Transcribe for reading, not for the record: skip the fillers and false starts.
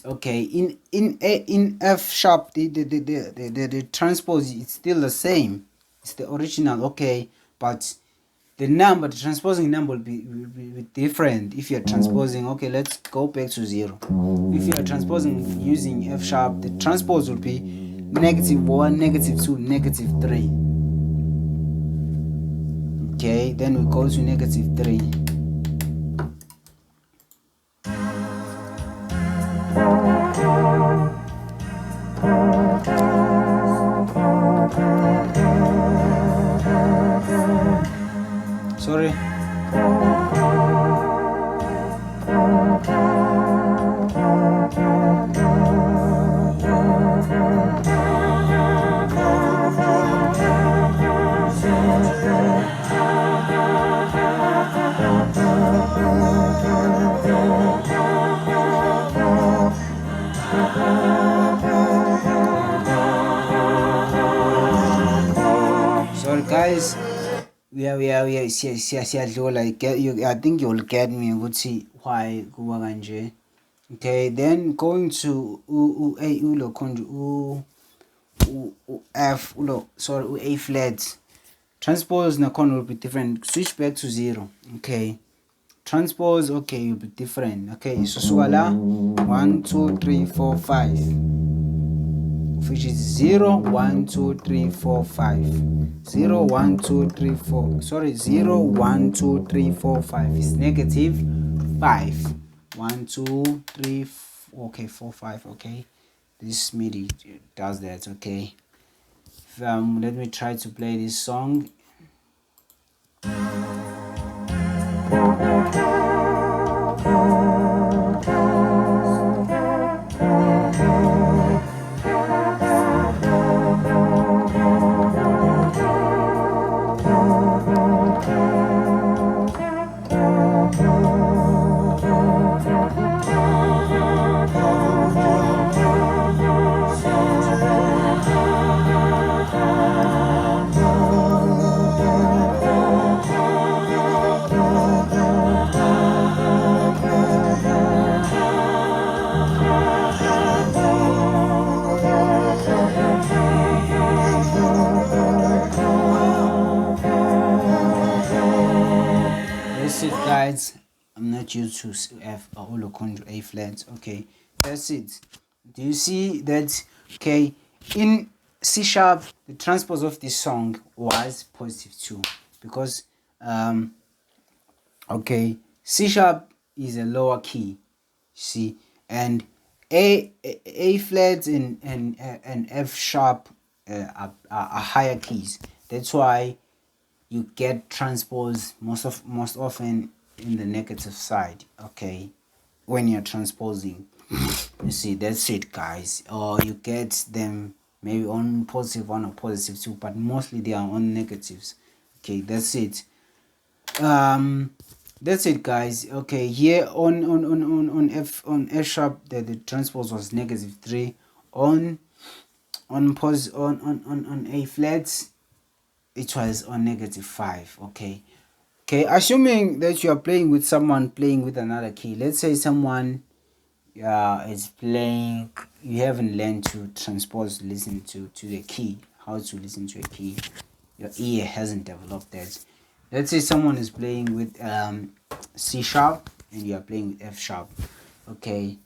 okay, in F sharp the transpose is still the same, it's the original, okay, but the transposing number will be different if you're transposing. Okay, let's go back to 0. If you are transposing using F sharp, the transpose will be -1, -2, -3. Okay, then we go to -3. Sorry. Sorry guys, we are like you, I think you'll get me. Would see why kuba kanje. Okay, then going to F A flat. Transpose nakhona will be different. Switch back to 0. Okay, transpose, okay, will be different. Okay, so suala 1 2 3 4 5, which is 0 1 2 3 4 5. 0 1 2 3 4, sorry, 0 1 2 3 4 5 is -5. 1 2 3 okay, 4 5. Okay, this MIDI does that. Okay, let me try to play this song. Guys, I'm not used to F or A flat. Okay, that's it. Do you see that? Okay, in C sharp the transpose of this song was +2 because okay, C sharp is a lower key, see, and A flat and F sharp are higher keys. That's why you get transpose most often in the negative side. Okay, when you're transposing, you see, that's it guys. Or you get them maybe on +1 or +2, but mostly they are on negatives. Okay, that's it. That's it guys. Okay, here on F sharp the transpose was -3. On A flats it was on -5. Okay, assuming that you are playing with someone playing with another key. Let's say someone is playing, you haven't learned to transpose, listen to the key, how to listen to a key, your ear hasn't developed that. Let's say someone is playing with C sharp and you are playing with F sharp. Okay,